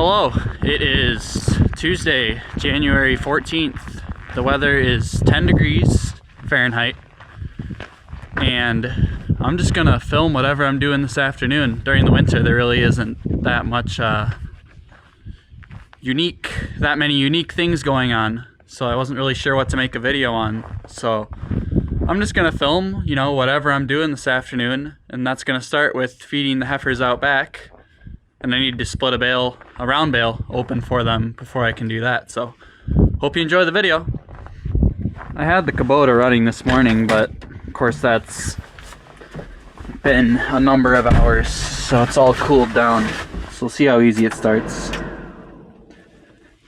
Hello, it is Tuesday, January 14th. The weather is 10 degrees Fahrenheit, and I'm just gonna film whatever I'm doing this afternoon. During the winter, there really isn't that much that many unique things going on, so I wasn't really sure what to make a video on. So I'm just gonna film, whatever I'm doing this afternoon, and that's gonna start with feeding the heifers out back. And I need to split a round bale open for them before I can do that. So hope you enjoy the video. I had the Kubota running this morning, but of course that's been a number of hours, so it's all cooled down. So we'll see how easy it starts.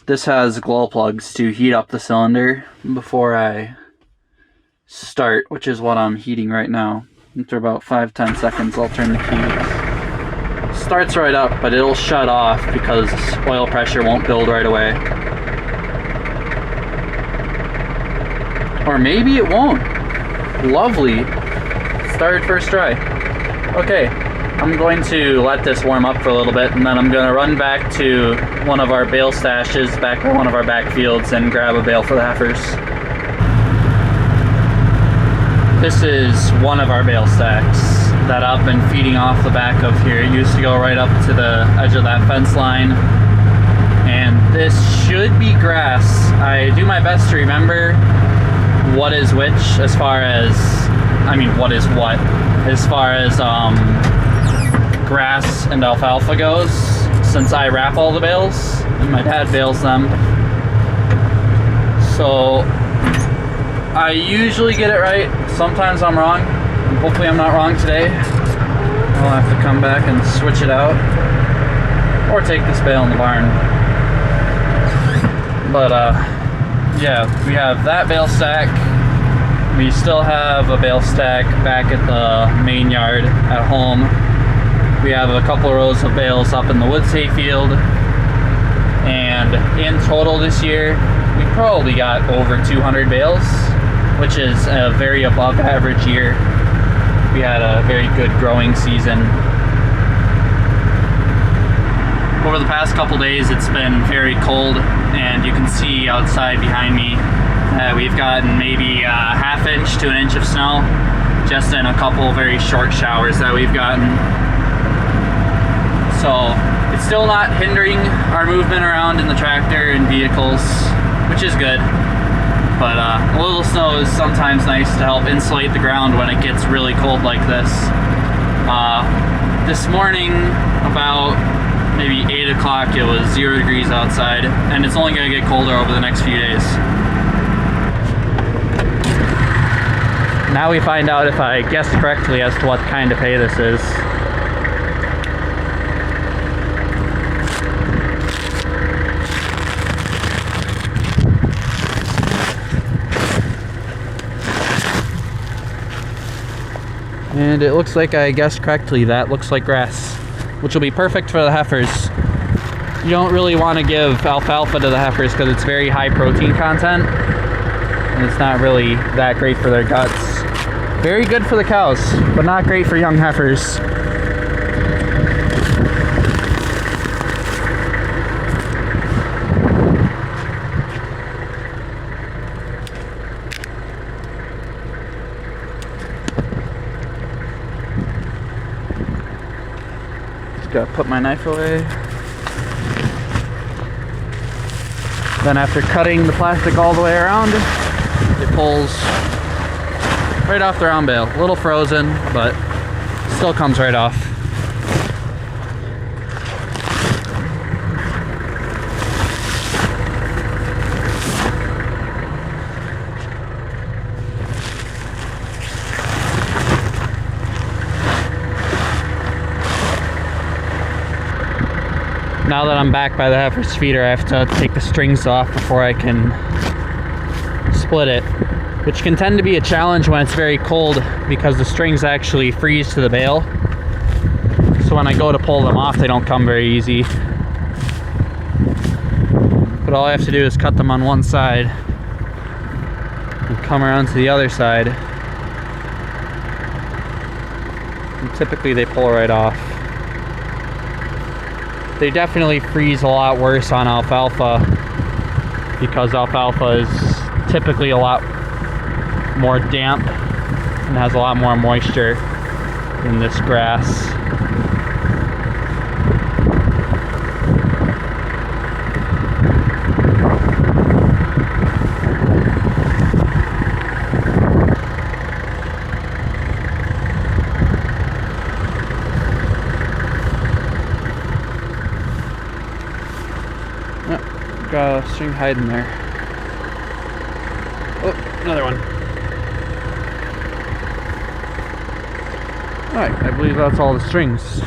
This has glow plugs to heat up the cylinder before I start, which is what I'm heating right now. After about 5-10 seconds, I'll turn the key. Starts right up, but it'll shut off because oil pressure won't build right away. Or maybe it won't. Lovely. Started first try. Okay, I'm going to let this warm up for a little bit, and then I'm going to run back to one of our bale stashes back by one of our back fields and grab a bale for the heifers. This is one of our bale stacks that I've been feeding off the back of here. It used to go right up to the edge of that fence line, and this should be grass. I do my best to remember what is which as far as, what is what, as far as grass and alfalfa goes, since I wrap all the bales and my dad bales them. So I usually get it right. Sometimes I'm wrong. Hopefully I'm not wrong today. I'll have to come back and switch it out, or take this bale in the barn. But yeah, we have that bale stack. We still have a bale stack back at the main yard at home. We have a couple of rows of bales up in the woods hayfield. And in total this year, we probably got over 200 bales, which is a very above average year. We had a very good growing season. Over the past couple days, it's been very cold, and you can see outside behind me that we've gotten maybe a ½ inch to an inch of snow just in a couple very short showers that we've gotten. So it's still not hindering our movement around in the tractor and vehicles, which is good. But a little snow is sometimes nice to help insulate the ground when it gets really cold like this. This morning, about maybe 8 o'clock, it was 0 degrees outside, and it's only going to get colder over the next few days. Now we find out if I guessed correctly as to what kind of hay this is. And it looks like I guessed correctly. That looks like grass, which will be perfect for the heifers. You don't really want to give alfalfa to the heifers because it's very high protein content, and it's not really that great for their guts. Very good for the cows, but not great for young heifers. Gotta put my knife away. Then after cutting the plastic all the way around, it pulls right off the round bale. A little frozen, but still comes right off. Now that I'm back by the heifer's feeder, I have to take the strings off before I can split it, which can tend to be a challenge when it's very cold because the strings actually freeze to the bale. So when I go to pull them off, they don't come very easy. But all I have to do is cut them on one side and come around to the other side. And typically they pull right off. they definitely freeze a lot worse on alfalfa, because alfalfa is typically a lot more damp and has a lot more moisture than this grass. Got a string hiding there. Oh, another one. Alright, I believe that's all the strings.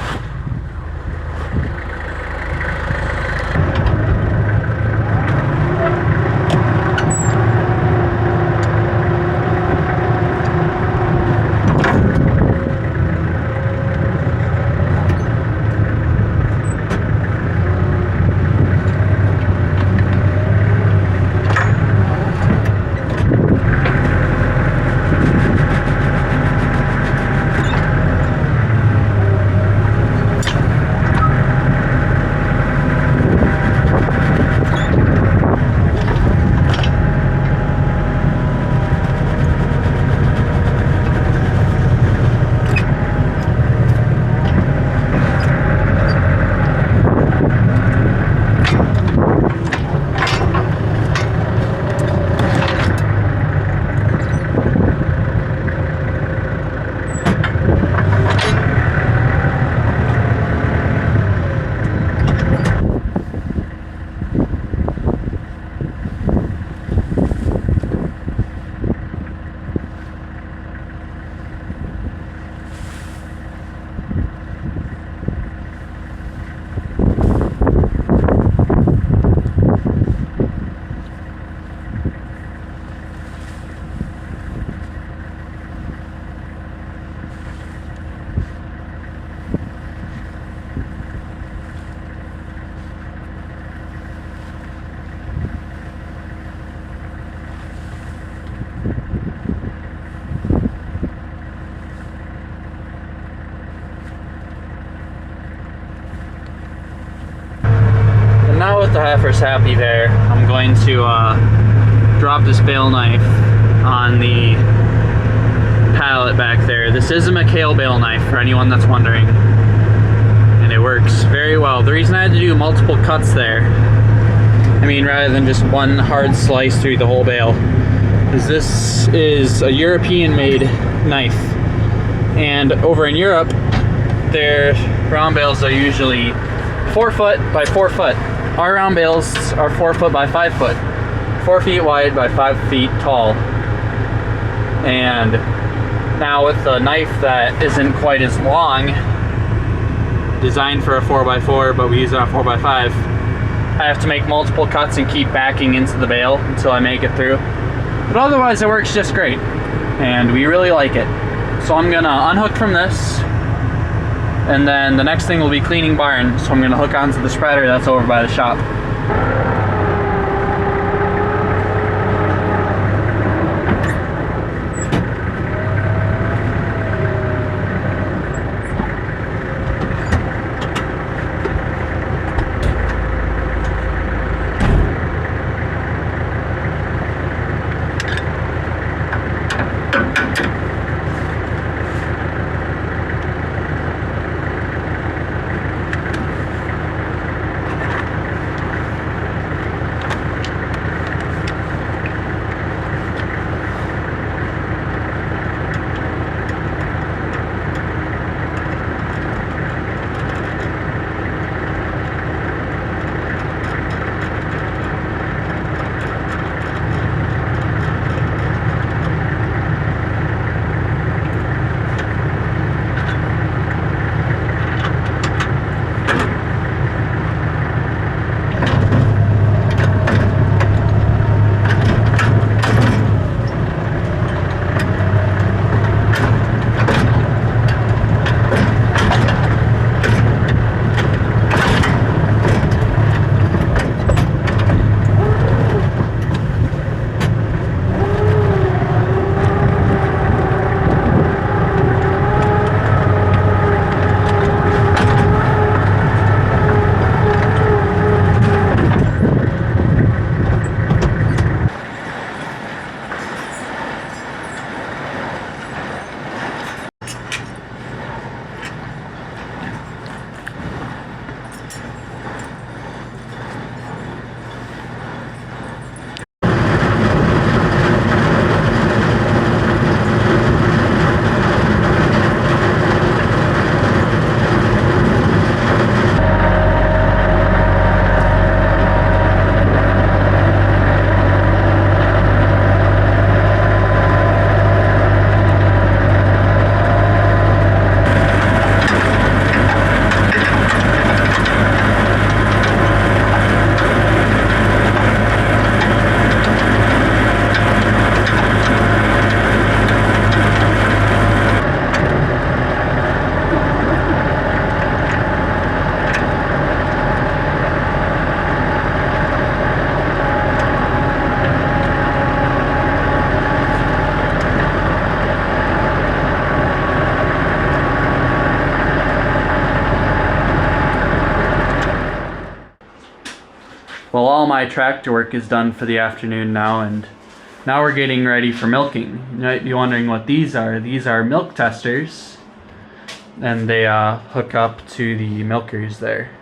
Now with the heifers happy there, I'm going to drop this bale knife on the pallet back there. This is a McHale bale knife, for anyone that's wondering, and it works very well. The reason I had to do multiple cuts there, I mean rather than just one hard slice through the whole bale, is this is a European made knife, and over in Europe their round bales are usually 4 foot by 4 foot. Our round bales are 4 foot by 5 foot, 4 feet wide by 5 feet tall. And now with the knife that isn't quite as long, designed for a 4x4, but we use it on 4x5, I have to make multiple cuts and keep backing into the bale until I make it through. But otherwise it works just great, and we really like it. So I'm gonna unhook from this, and then the next thing will be cleaning barn, so I'm gonna hook onto the spreader that's over by the shop. Well, all my tractor work is done for the afternoon now, and now we're getting ready for milking. You might be wondering what these are. These are milk testers, and they hook up to the milkers there.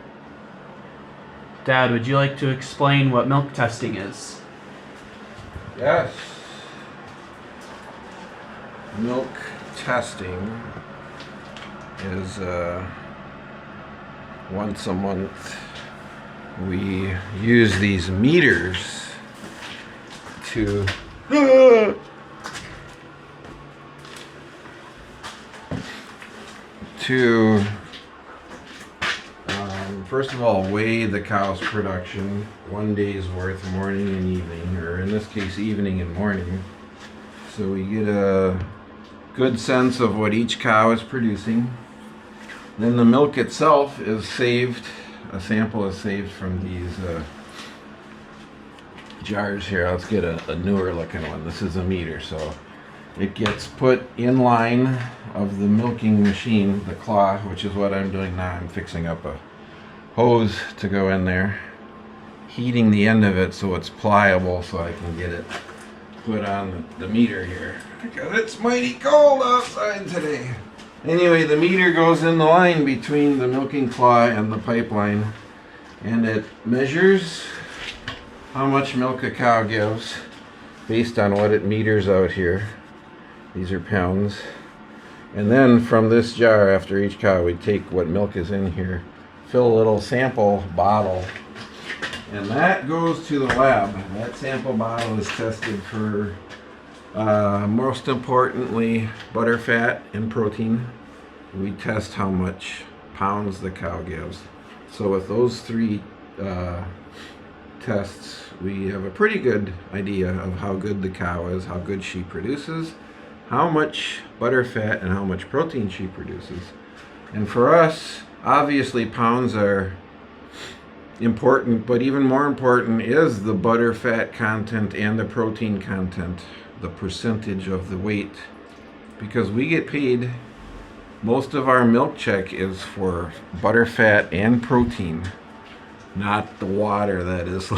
Dad, would you like to explain what milk testing is? Yes. Milk testing is once a month. We use these meters to first of all weigh the cow's production, 1 day's worth, morning and evening, or in this case evening and morning, so we get a good sense of what each cow is producing. Then the milk itself is saved. A sample is saved from these jars here. Let's get a newer looking one. This is a meter, so it gets put in line of the milking machine, the claw, which is what I'm doing now. I'm fixing up a hose to go in there, heating the end of it so it's pliable, so I can get it put on the meter here, because it's mighty cold outside today. Anyway, the meter goes in the line between the milking claw and the pipeline, and it measures how much milk a cow gives based on what it meters out here. These are pounds. And then from this jar, after each cow, we take what milk is in here, fill a little sample bottle, and that goes to the lab. That sample bottle is tested for most importantly butter, fat, and protein. We test how much pounds the cow gives. So with those three tests, we have a pretty good idea of how good the cow is, how good she produces, how much butter, fat, and how much protein she produces. And for us, obviously pounds are important, but even more important is the butter, fat content and the protein content, the percentage of the weight, because we get paid, most of our milk check is for butter, fat, and protein, not the water that is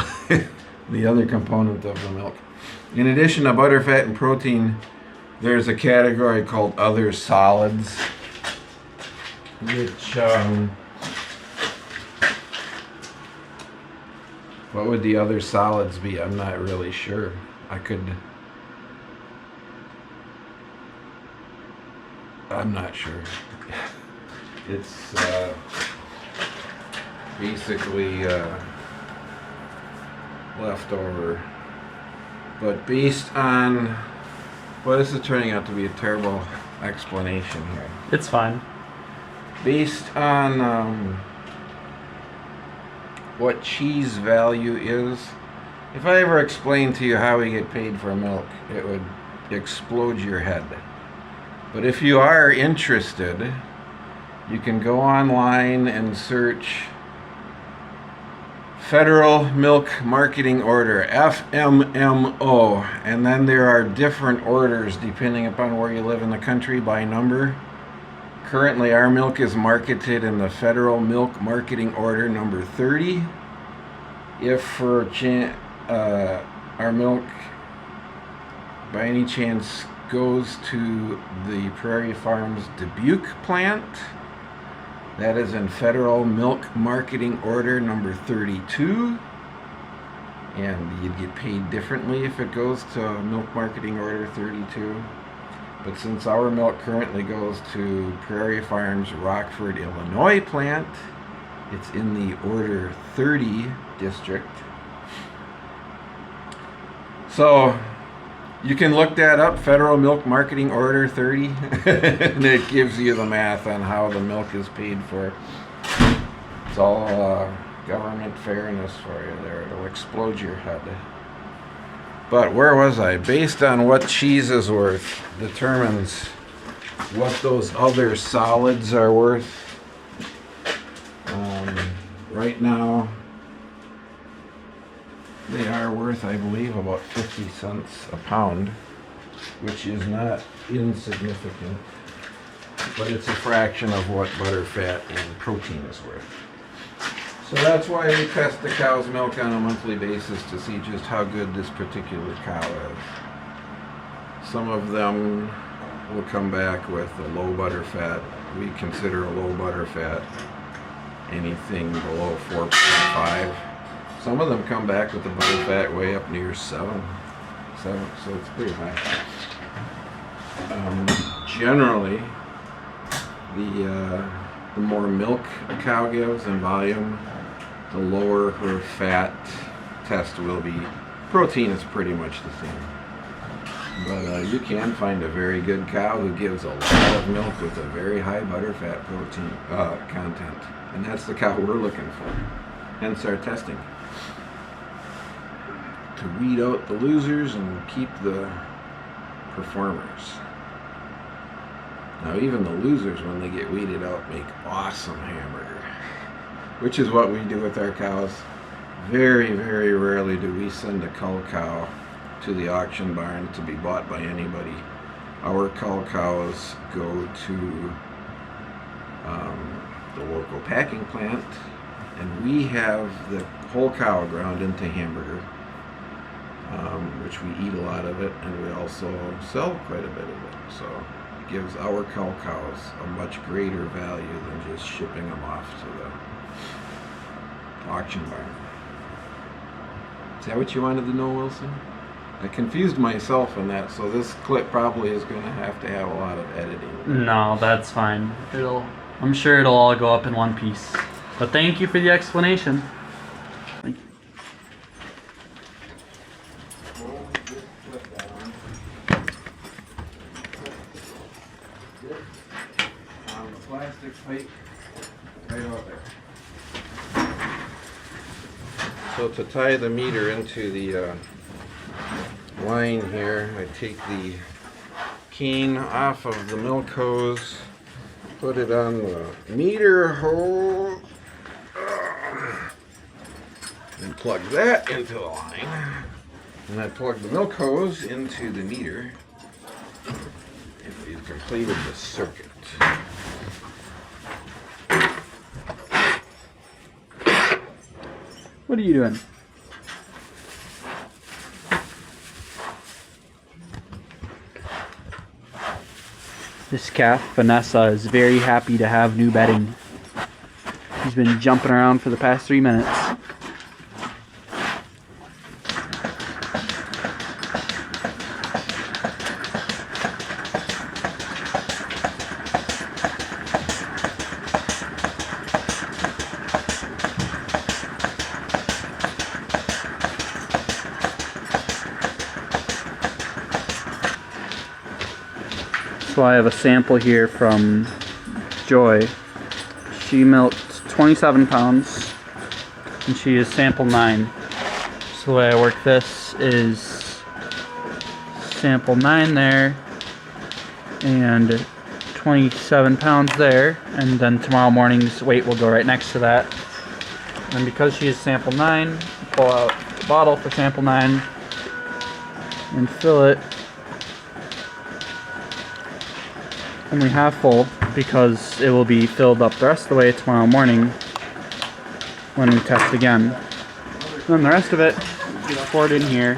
the other component of the milk. In addition to butter, fat, and protein, there's a category called other solids, which what would the other solids be? I'm not really sure. I'm not sure. It's basically leftover. But based on, well, this is turning out to be a terrible explanation here. It's fine. Based on what cheese value is, if I ever explained to you how we get paid for milk, it would explode your head. But if you are interested, you can go online and search Federal Milk Marketing Order, FMMO, and then there are different orders depending upon where you live in the country by number. Currently our milk is marketed in the Federal Milk Marketing Order number 30. If for our milk by any chance goes to the Prairie Farms Dubuque plant, that is in Federal Milk Marketing Order number 32, and you'd get paid differently if it goes to Milk Marketing Order 32. But since our milk currently goes to Prairie Farms Rockford, Illinois plant, it's in the Order 30 district. So you can look that up, Federal Milk Marketing Order 30, and it gives you the math on how the milk is paid for. It's all government fairness for you there. It'll explode your head. But where was I? Based on what cheese is worth determines what those other solids are worth. Right now, they are worth, I believe, about 50 cents a pound, which is not insignificant, but it's a fraction of what butter, fat, and protein is worth. So that's why we test the cow's milk on a monthly basis to see just how good this particular cow is. Some of them will come back with a low butter fat. We consider a low butter fat anything below 4.5. Some of them come back with the butter fat way up near 7, so it's pretty high. Generally, the more milk a cow gives in volume, the lower her fat test will be. Protein is pretty much the same. But you can find a very good cow who gives a lot of milk with a very high butterfat protein content. And that's the cow we're looking for. Hence our testing. To weed out the losers and keep the performers. Now even the losers, when they get weeded out, make awesome hamburger. Which is what we do with our cows. Very, very rarely do we send a cull cow to the auction barn to be bought by anybody. Our cull cows go to the local packing plant, and we have the whole cow ground into hamburger, which we eat a lot of it, and we also sell quite a bit of it. So it gives our cull cows a much greater value than just shipping them off to the auction barn. Is that what you wanted to know, Wilson? I confused myself on that, so this clip probably is going to have a lot of editing. No, that's fine. I'm sure it'll all go up in one piece. But thank you for the explanation. Thank you. On the plastic pipe, right out there. So to tie the meter into the line here, I take the cane off of the milk hose, put it on the meter hose, and plug that into the line. And I plug the milk hose into the meter if we've completed the circuit. What are you doing? This calf, Vanessa, is very happy to have new bedding. She's been jumping around for the past 3 minutes. So I have a sample here from Joy. She milked 27 pounds and she is sample 9. So the way I work this is sample 9 there and 27 pounds there, and then tomorrow morning's weight will go right next to that. And because she is sample 9, pull out the bottle for sample 9 and fill it only half full, because it will be filled up the rest of the way tomorrow morning when we test again. And then the rest of it is poured in here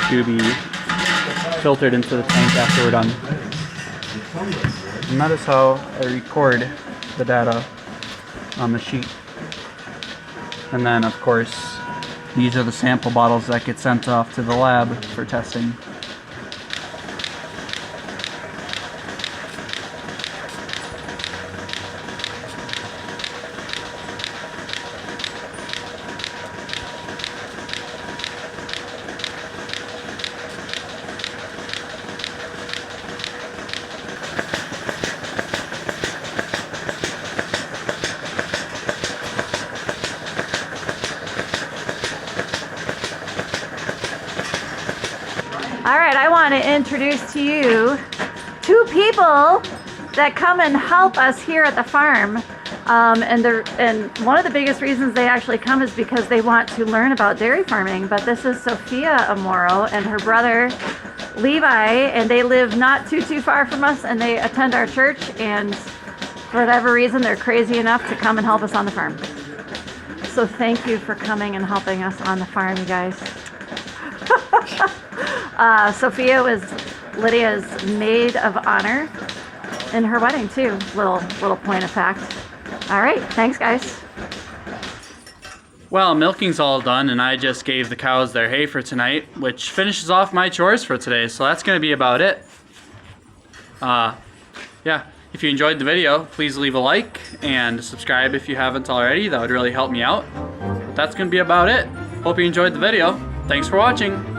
to be filtered into the tank after we're done. And that is how I record the data on the sheet. And then of course these are the sample bottles that get sent off to the lab for testing. All right, I want to introduce to you 2 people that come and help us here at the farm. And one of the biggest reasons they actually come is because they want to learn about dairy farming. But this is Sophia Amoro and her brother Levi, and they live not too far from us, and they attend our church. And for whatever reason, they're crazy enough to come and help us on the farm. So thank you for coming and helping us on the farm, you guys. Sophia was Lydia's maid of honor in her wedding too. Little point of fact. All right, thanks guys. Well, milking's all done, and I just gave the cows their hay for tonight, which finishes off my chores for today. So that's going to be about it. Yeah, if you enjoyed the video, please leave a like and subscribe if you haven't already. That would really help me out. But that's going to be about it. Hope you enjoyed the video. Thanks for watching.